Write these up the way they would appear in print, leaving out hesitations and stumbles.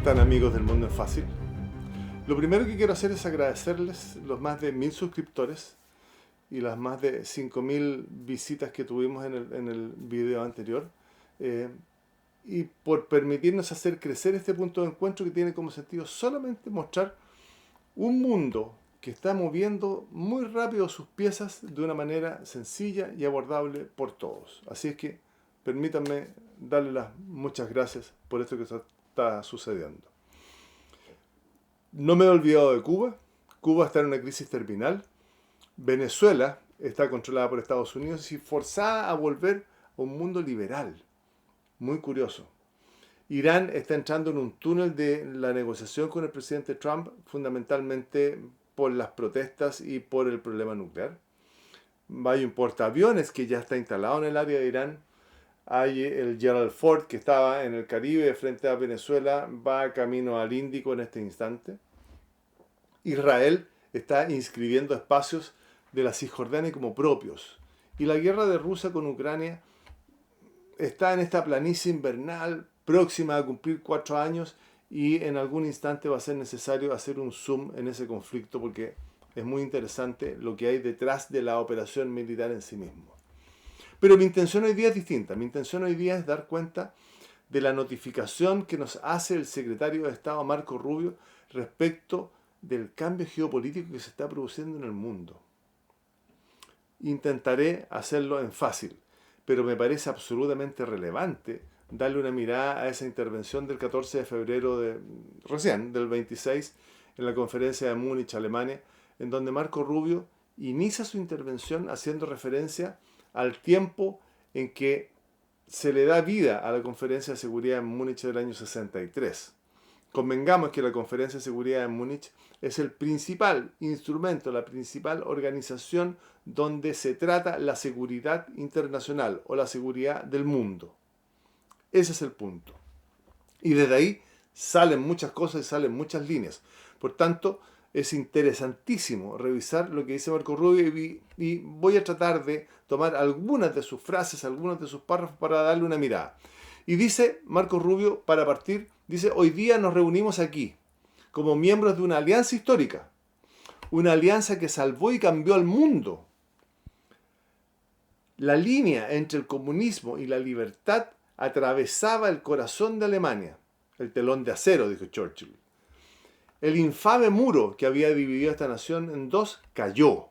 están, amigos del Mundo en Fácil? Lo primero que quiero hacer es agradecerles los más de 1000 suscriptores y las más de 5000 visitas que tuvimos en el video anterior, eh, y por permitirnos hacer crecer este punto de encuentro que tiene como sentido solamente mostrar un mundo que está moviendo muy rápido sus piezas de una manera sencilla y abordable por todos. Así es que permítanme darle las muchas gracias por esto que está sucediendo. No me he olvidado de Cuba. Cuba está en una crisis terminal. Venezuela está controlada por Estados Unidos y forzada a volver a un mundo liberal. Muy curioso. Irán está entrando en un túnel de la negociación con el presidente Trump, fundamentalmente por las protestas y por el problema nuclear. Hay un portaaviones que ya está instalado en el área de Irán. Hay el Gerald Ford, que estaba en el Caribe frente a Venezuela, va camino al Índico en este instante. Israel está inscribiendo espacios de la Cisjordania como propios. Y la guerra de Rusia con Ucrania está en esta planicie invernal próxima a cumplir 4 años y en algún instante va a ser necesario hacer un zoom en ese conflicto porque es muy interesante lo que hay detrás de la operación militar en sí mismo. Pero mi intención hoy día es distinta. Mi intención hoy día es dar cuenta de la notificación que nos hace el secretario de Estado Marco Rubio respecto del cambio geopolítico que se está produciendo en el mundo. Intentaré hacerlo en fácil, pero me parece absolutamente relevante darle una mirada a esa intervención del 14 de febrero del 26, en la conferencia de Múnich, Alemania, en donde Marco Rubio inicia su intervención haciendo referencia al tiempo en que se le da vida a la Conferencia de Seguridad en Múnich del año 63. Convengamos que la Conferencia de Seguridad en Múnich es el principal instrumento, la principal organización donde se trata la seguridad internacional o la seguridad del mundo. Ese es el punto. Y desde ahí salen muchas cosas y salen muchas líneas. Por tanto, es interesantísimo revisar lo que dice Marco Rubio y voy a tratar de tomar algunas de sus frases, algunos de sus párrafos para darle una mirada. Y dice Marco Rubio, para partir, dice: hoy día nos reunimos aquí como miembros de una alianza histórica, una alianza que salvó y cambió al mundo. La línea entre el comunismo y la libertad atravesaba el corazón de Alemania. El telón de acero, dijo Churchill. El infame muro que había dividido a esta nación en dos cayó.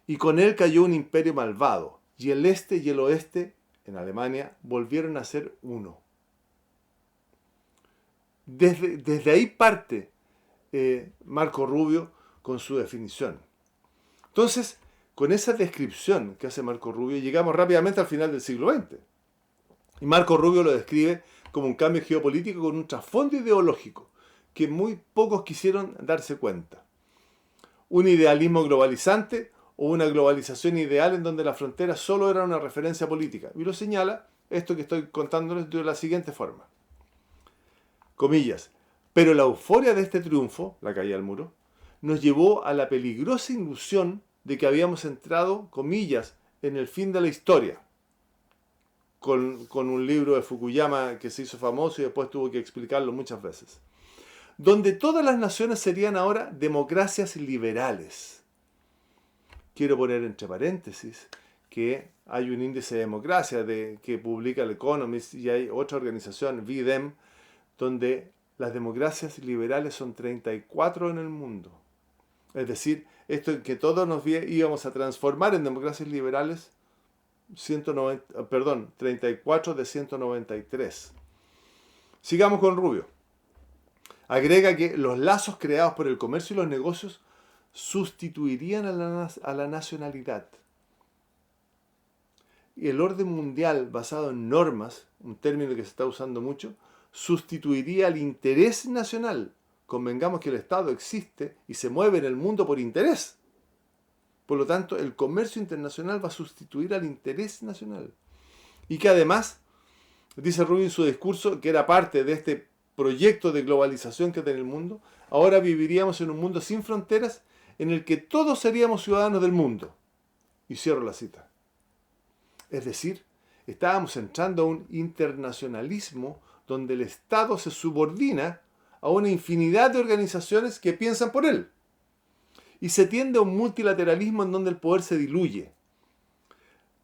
Y con él cayó un imperio malvado. Y el este y el oeste, en Alemania, volvieron a ser uno. Desde ahí parte Marco Rubio con su definición. Entonces, con esa descripción que hace Marco Rubio, llegamos rápidamente al final del siglo XX. Y Marco Rubio lo describe como un cambio geopolítico con un trasfondo ideológico que muy pocos quisieron darse cuenta. Un idealismo globalizante o una globalización ideal en donde la frontera solo era una referencia política. Y lo señala esto que estoy contándoles de la siguiente forma. Comillas. Pero la euforia de este triunfo, la caída del muro, nos llevó a la peligrosa ilusión de que habíamos entrado, comillas, en el fin de la historia. Con un libro de Fukuyama que se hizo famoso y después tuvo que explicarlo muchas veces. Donde todas las naciones serían ahora democracias liberales. Quiero poner entre paréntesis que hay un índice de democracia que publica el Economist y hay otra organización, VDEM, donde las democracias liberales son 34 en el mundo. Es decir, esto en que todos nos íbamos a transformar en democracias liberales, 34 de 193. Sigamos con Rubio. Agrega que los lazos creados por el comercio y los negocios sustituirían a la nacionalidad. Y el orden mundial basado en normas, un término que se está usando mucho, sustituiría al interés nacional. Convengamos que el Estado existe y se mueve en el mundo por interés. Por lo tanto, el comercio internacional va a sustituir al interés nacional. Y que además, dice Rubio en su discurso, que era parte de este proyecto de globalización que tiene el mundo, ahora viviríamos en un mundo sin fronteras en el que todos seríamos ciudadanos del mundo. Y cierro la cita. Es decir, estábamos entrando a un internacionalismo donde el Estado se subordina a una infinidad de organizaciones que piensan por él. Y se tiende a un multilateralismo en donde el poder se diluye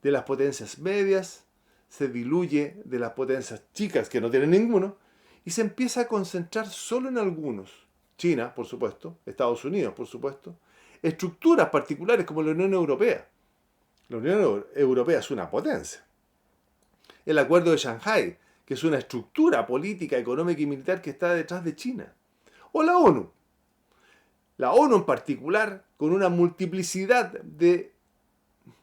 de las potencias medias, se diluye de las potencias chicas que no tienen ninguno, y se empieza a concentrar solo en algunos. China, por supuesto, Estados Unidos, por supuesto, estructuras particulares como la Unión Europea. La Unión Europea es una potencia. El Acuerdo de Shanghái, que es una estructura política, económica y militar que está detrás de China. O la ONU. La ONU en particular, con una multiplicidad de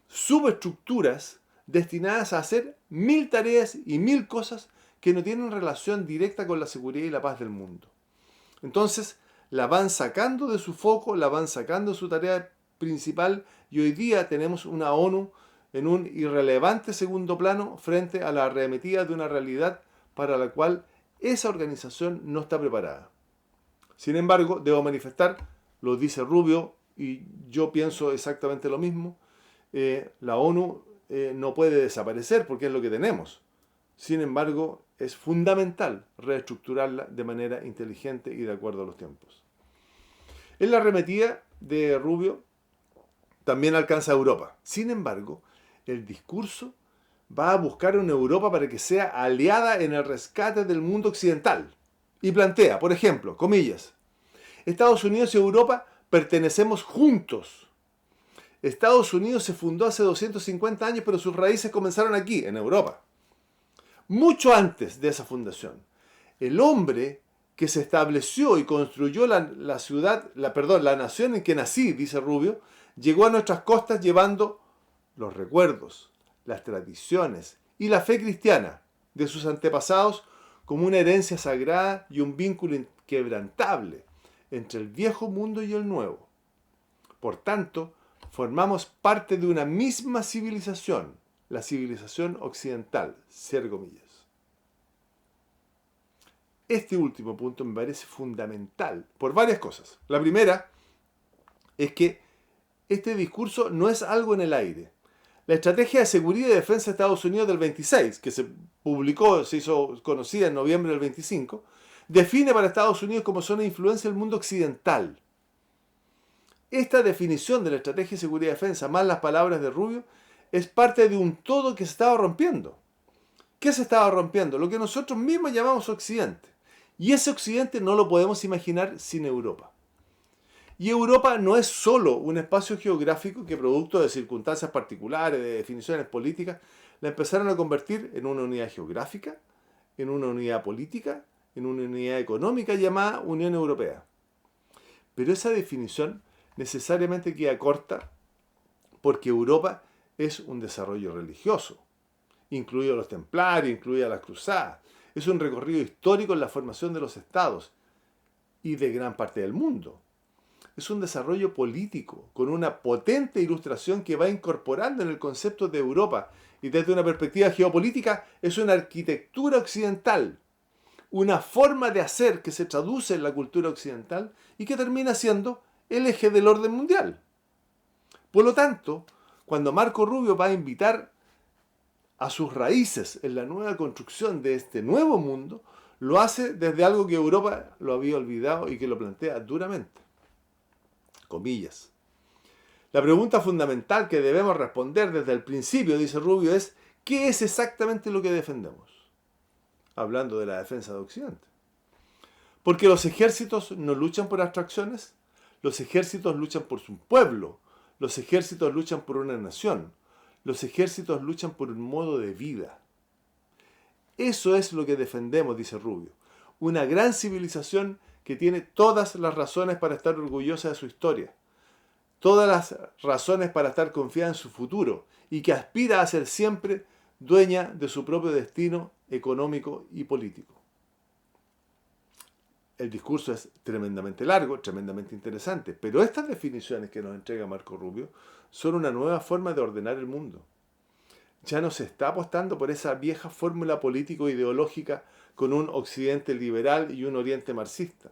subestructuras destinadas a hacer 1000 tareas y 1000 cosas que no tienen relación directa con la seguridad y la paz del mundo. Entonces, la van sacando de su foco, la van sacando de su tarea principal y hoy día tenemos una ONU en un irrelevante segundo plano frente a la arremetida de una realidad para la cual esa organización no está preparada. Sin embargo, debo manifestar, lo dice Rubio y yo pienso exactamente lo mismo, la ONU no puede desaparecer porque es lo que tenemos. Sin embargo, es fundamental reestructurarla de manera inteligente y de acuerdo a los tiempos. En la arremetida de Rubio también alcanza a Europa. Sin embargo, el discurso va a buscar una Europa para que sea aliada en el rescate del mundo occidental. Y plantea, por ejemplo, comillas, Estados Unidos y Europa pertenecemos juntos. Estados Unidos se fundó hace 250 años, pero sus raíces comenzaron aquí, en Europa. Mucho antes de esa fundación, el hombre que se estableció y construyó la nación en que nací, dice Rubio, llegó a nuestras costas llevando los recuerdos, las tradiciones y la fe cristiana de sus antepasados como una herencia sagrada y un vínculo inquebrantable entre el viejo mundo y el nuevo. Por tanto, formamos parte de una misma civilización, la civilización occidental, cierre comillas. Este último punto me parece fundamental por varias cosas. La primera es que este discurso no es algo en el aire. La estrategia de seguridad y defensa de Estados Unidos del 26, que se publicó, se hizo conocida en noviembre del 25, define para Estados Unidos como zona de influencia el mundo occidental. Esta definición de la estrategia de seguridad y defensa, más las palabras de Rubio, es parte de un todo que se estaba rompiendo. ¿Qué se estaba rompiendo? Lo que nosotros mismos llamamos Occidente. Y ese Occidente no lo podemos imaginar sin Europa. Y Europa no es solo un espacio geográfico que, producto de circunstancias particulares, de definiciones políticas, la empezaron a convertir en una unidad geográfica, en una unidad política, en una unidad económica llamada Unión Europea. Pero esa definición necesariamente queda corta porque Europa es un desarrollo religioso, incluidos los templarios, incluidas las cruzadas. Es un recorrido histórico en la formación de los estados y de gran parte del mundo. Es un desarrollo político, con una potente ilustración que va incorporando en el concepto de Europa y desde una perspectiva geopolítica es una arquitectura occidental, una forma de hacer que se traduce en la cultura occidental y que termina siendo el eje del orden mundial. Por lo tanto, cuando Marco Rubio va a invitar a sus raíces en la nueva construcción de este nuevo mundo, lo hace desde algo que Europa lo había olvidado y que lo plantea duramente. Comillas. La pregunta fundamental que debemos responder desde el principio, dice Rubio, es ¿qué es exactamente lo que defendemos? Hablando de la defensa de Occidente. Porque los ejércitos no luchan por abstracciones, los ejércitos luchan por su pueblo, los ejércitos luchan por una nación, los ejércitos luchan por un modo de vida. Eso es lo que defendemos, dice Rubio. Una gran civilización que tiene todas las razones para estar orgullosa de su historia, todas las razones para estar confiada en su futuro y que aspira a ser siempre dueña de su propio destino económico y político. El discurso es tremendamente largo, tremendamente interesante, pero estas definiciones que nos entrega Marco Rubio son una nueva forma de ordenar el mundo. Ya no se está apostando por esa vieja fórmula político-ideológica con un occidente liberal y un oriente marxista.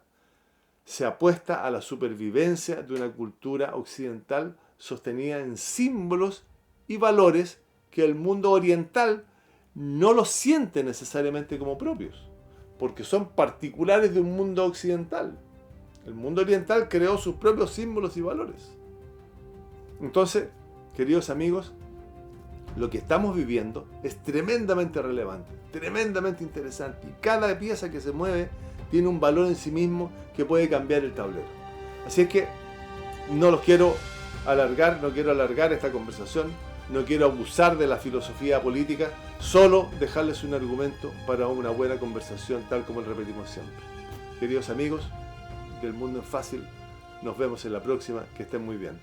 Se apuesta a la supervivencia de una cultura occidental sostenida en símbolos y valores que el mundo oriental no los siente necesariamente como propios. porque son particulares de un mundo occidental. El mundo oriental creó sus propios símbolos y valores. Entonces, queridos amigos, lo que estamos viviendo es tremendamente relevante, tremendamente interesante, y cada pieza que se mueve tiene un valor en sí mismo que puede cambiar el tablero. Así es que no los quiero alargar, no quiero alargar esta conversación, no quiero abusar de la filosofía política, solo dejarles un argumento para una buena conversación, tal como lo repetimos siempre. Queridos amigos del Mundo es Fácil, nos vemos en la próxima, que estén muy bien.